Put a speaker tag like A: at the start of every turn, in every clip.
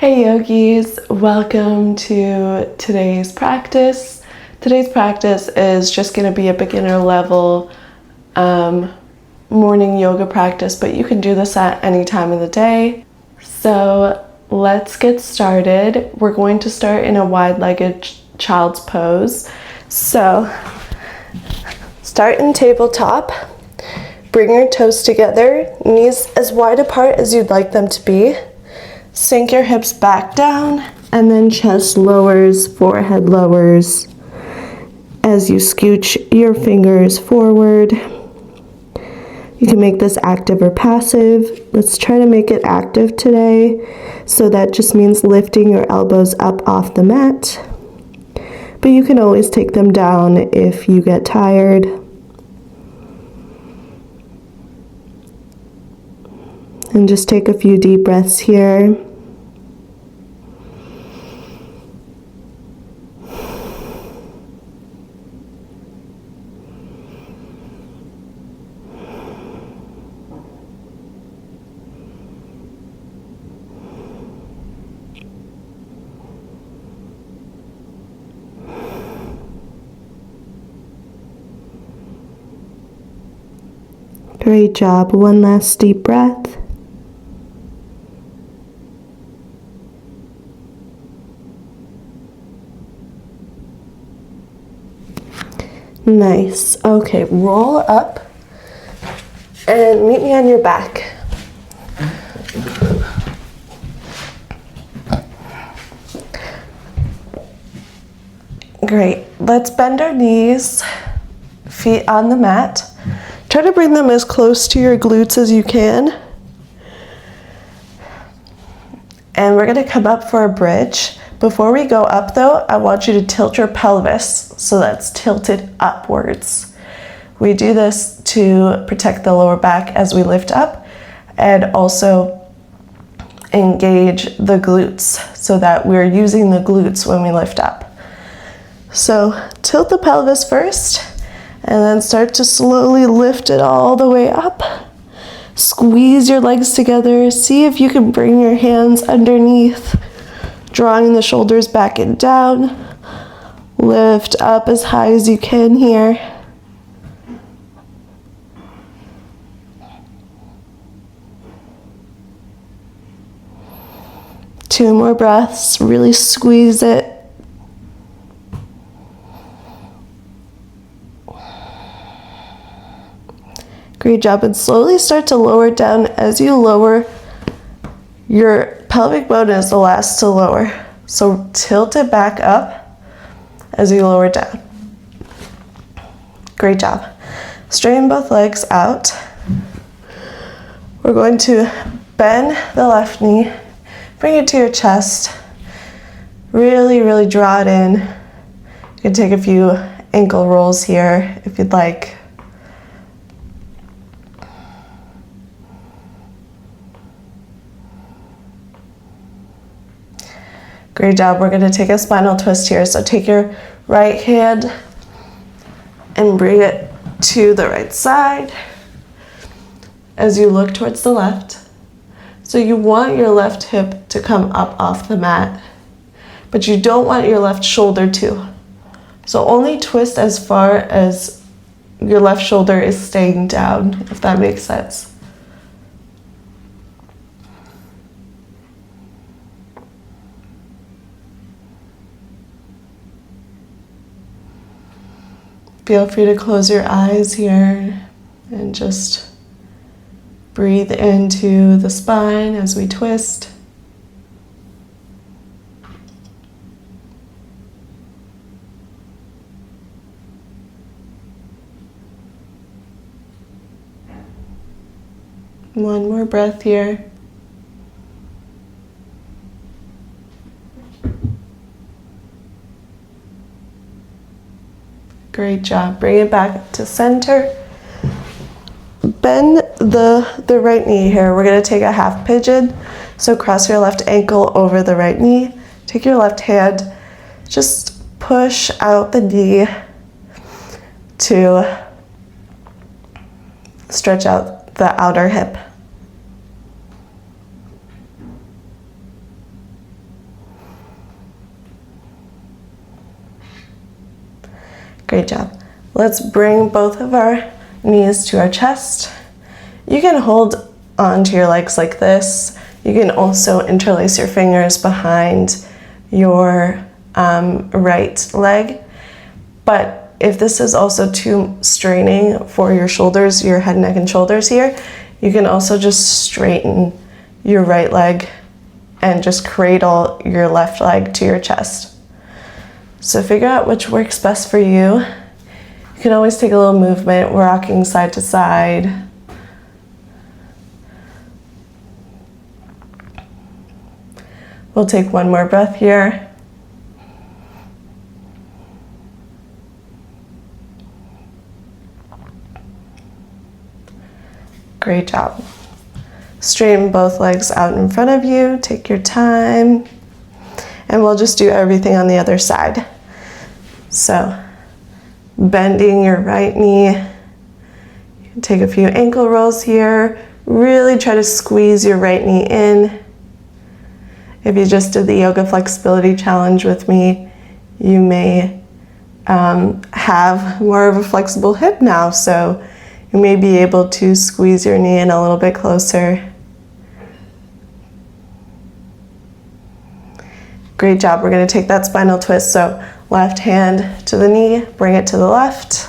A: Hey yogis, welcome to today's practice. Today's practice is just going to be a beginner level morning yoga practice, but you can do this at any time of the day. So let's get started. We're going to start in a wide-legged child's pose. So start in tabletop. Bring your toes together, knees as wide apart as you'd like them to be. Sink your hips back down, and then chest lowers, forehead lowers as you scooch your fingers forward. You can make this active or passive. Let's try to make it active today. So that just means lifting your elbows up off the mat. But you can always take them down if you get tired. And just take a few deep breaths here. Great job. One last deep breath. Nice. Okay, roll up and meet me on your back. Great. Let's bend our knees, feet on the mat. Try to bring them as close to your glutes as you can. And we're going to come up for a bridge. Before we go up though, I want you to tilt your pelvis so that's tilted upwards. We do this to protect the lower back as we lift up and also engage the glutes so that we're using the glutes when we lift up. So tilt the pelvis first and then start to slowly lift it all the way up. Squeeze your legs together. See if you can bring your hands underneath, drawing the shoulders back and down. Lift up as high as you can here. Two more breaths. Really squeeze it. Great job, and slowly start to lower down. As you lower, your pelvic bone is the last to lower. So tilt it back up as you lower down. Great job. Straighten both legs out. We're going to bend the left knee, bring it to your chest. Really, really draw it in. You can take a few ankle rolls here if you'd like. Great job. We're going to take a spinal twist here. So take your right hand and bring it to the right side as you look towards the left. So you want your left hip to come up off the mat, but you don't want your left shoulder to. So only twist as far as your left shoulder is staying down, if that makes sense. Feel free to close your eyes here and just breathe into the spine as we twist. One more breath here. Great job. Bring it back to center. Bend the right knee here. We're going to take a half pigeon. So cross your left ankle over the right knee. Take your left hand. Just push out the knee to stretch out the outer hip. Great job. Let's bring both of our knees to our chest. You can hold onto your legs like this. You can also interlace your fingers behind your right leg. But if this is also too straining for your shoulders, your head, neck, and shoulders here, you can also just straighten your right leg and just cradle your left leg to your chest. So figure out which works best for you. You can always take a little movement, rocking side to side. We'll take one more breath here. Great job. Straighten both legs out in front of you. Take your time. And we'll just do everything on the other side. So, bending your right knee. You can take a few ankle rolls here. Really try to squeeze your right knee in. If you just did the yoga flexibility challenge with me, you may have more of a flexible hip now, so you may be able to squeeze your knee in a little bit closer. Great job. We're going to take that spinal twist. So left hand to the knee, bring it to the left,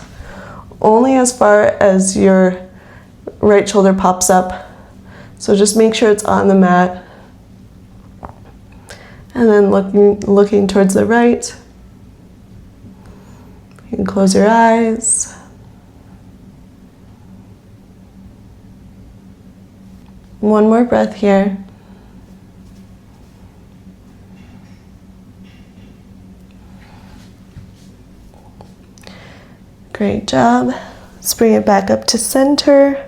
A: only as far as your right shoulder pops up. So just make sure it's on the mat. And then looking towards the right. You can close your eyes. One more breath here. Great job. Let's bring it back up to center.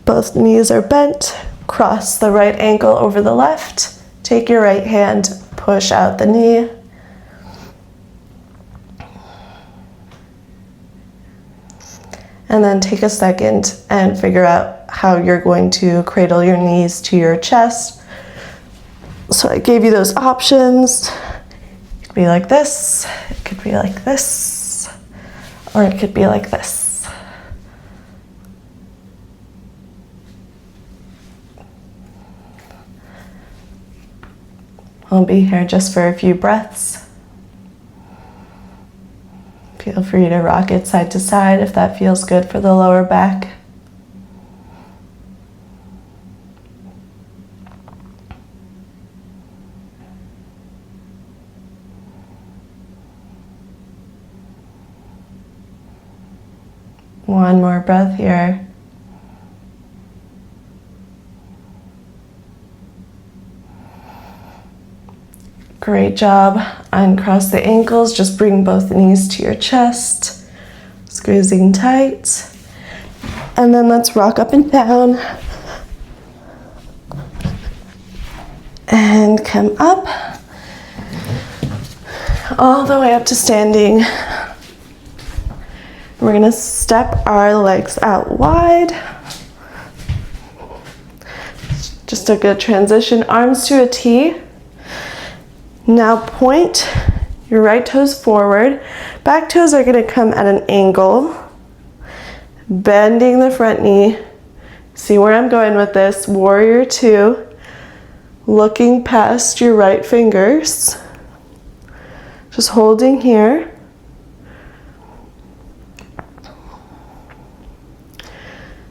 A: Both knees are bent. Cross the right ankle over the left. Take your right hand, push out the knee. And then take a second and figure out how you're going to cradle your knees to your chest. So I gave you those options. It could be like this, it could be like this, or it could be like this. I'll be here just for a few breaths. Feel free to rock it side to side if that feels good for the lower back. One more breath here. Great job. Uncross the ankles, just bring both knees to your chest, squeezing tight. And then let's rock up and down. And come up. All the way up to standing. We're gonna step our legs out wide. Just a good transition, arms to a T. Now point your right toes forward. Back toes are going to come at an angle. Bending the front knee. See where I'm going with this. Warrior two. Looking past your right fingers. Just holding here.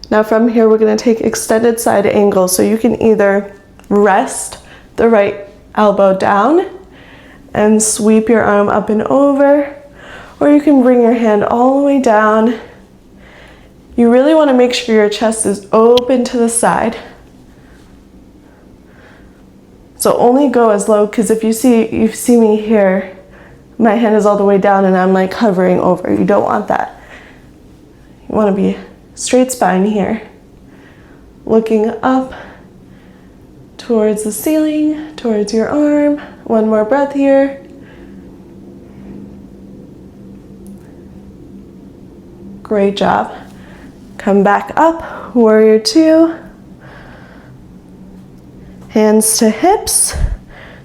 A: Now from here we're going to take extended side angle. So you can either rest the right elbow down and sweep your arm up and over, or you can bring your hand all the way down. You really want to make sure your chest is open to the side. So only go as low, because if you see me here, my hand is all the way down and I'm like hovering over. You don't want that. You want to be straight spine here. Looking up towards the ceiling, towards your arm. One more breath here. Great job. Come back up, warrior two. Hands to hips.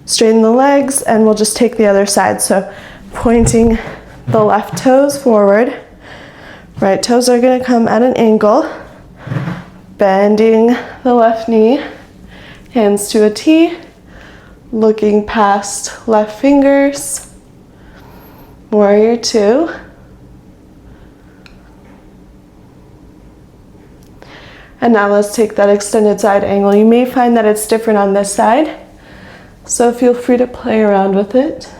A: Straighten the legs, and we'll just take the other side. So pointing the left toes forward. Right toes are going to come at an angle. Bending the left knee. Hands to a T. Looking past left fingers. Warrior two. And now let's take that extended side angle. You may find that it's different on this side, so feel free to play around with it.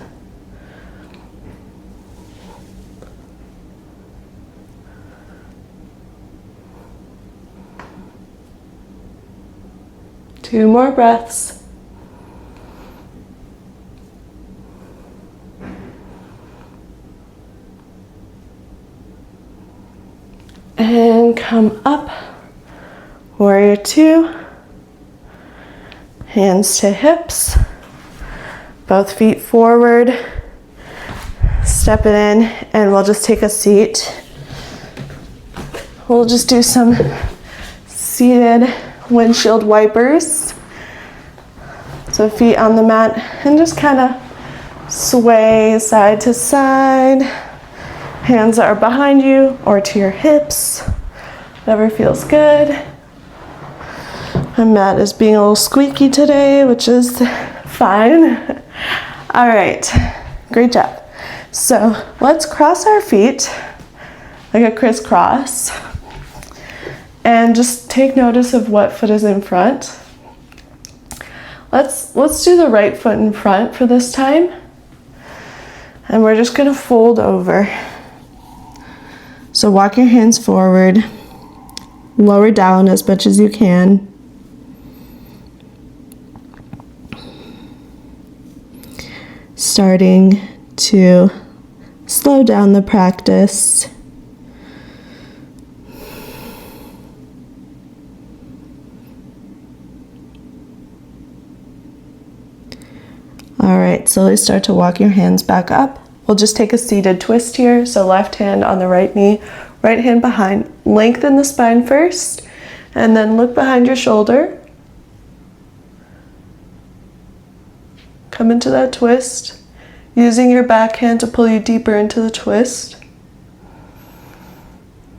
A: Two more breaths. And come up. Warrior two. Hands to hips. Both feet forward. Step it in, and we'll just take a seat. We'll just do some seated windshield wipers. So feet on the mat, and just kind of sway side to side. Hands are behind you or to your hips, whatever feels good. My mat is being a little squeaky today, which is fine. All right, great job. So let's cross our feet like a crisscross and just take notice of what foot is in front. Let's do the right foot in front for this time. And we're just gonna fold over. So walk your hands forward, lower down as much as you can. Starting to slow down the practice. All right, slowly start to walk your hands back up. We'll just take a seated twist here. So left hand on the right knee, right hand behind. Lengthen the spine first, and then look behind your shoulder. Come into that twist, using your back hand to pull you deeper into the twist.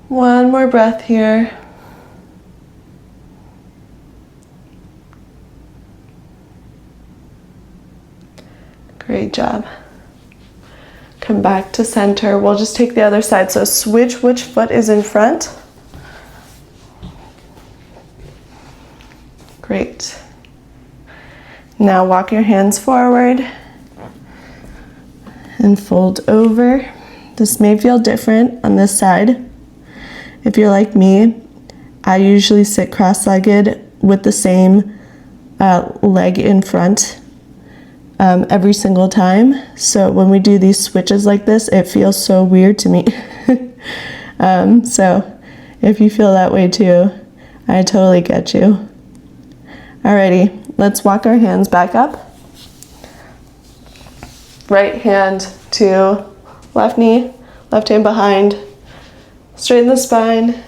A: One more breath here. Great job. Come back to center. We'll just take the other side. So switch which foot is in front. Great. Now walk your hands forward and fold over. This may feel different on this side. If you're like me, I usually sit cross-legged with the same leg in front every single time. So when we do these switches like this, it feels so weird to me. So if you feel that way too, I totally get you. Alrighty, let's walk our hands back up. Right hand to left knee, left hand behind. Straighten the spine,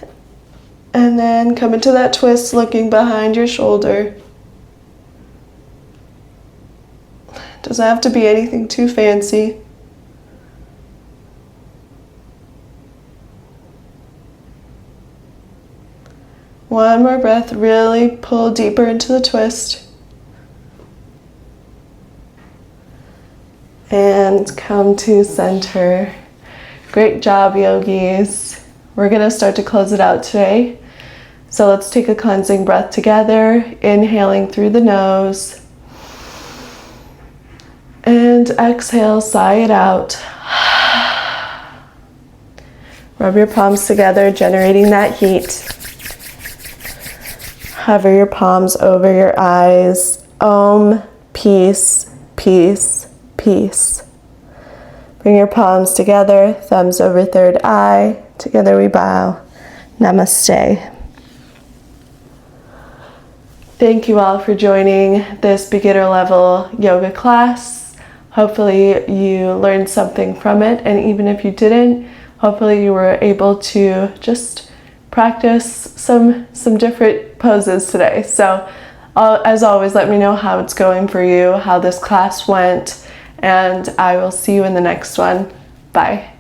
A: and then come into that twist looking behind your shoulder. Doesn't have to be anything too fancy. One more breath, really pull deeper into the twist. And come to center. Great job, yogis. We're gonna start to close it out today. So let's take a cleansing breath together, inhaling through the nose. And exhale, sigh it out. Rub your palms together, generating that heat. Hover your palms over your eyes. Om, peace, peace, peace. Bring your palms together, thumbs over third eye. Together we bow. Namaste. Thank you all for joining this beginner level yoga class. Hopefully you learned something from it, and even if you didn't, hopefully you were able to just practice some different poses today. So as always, let me know how it's going for you, how this class went, and I will see you in the next one. Bye.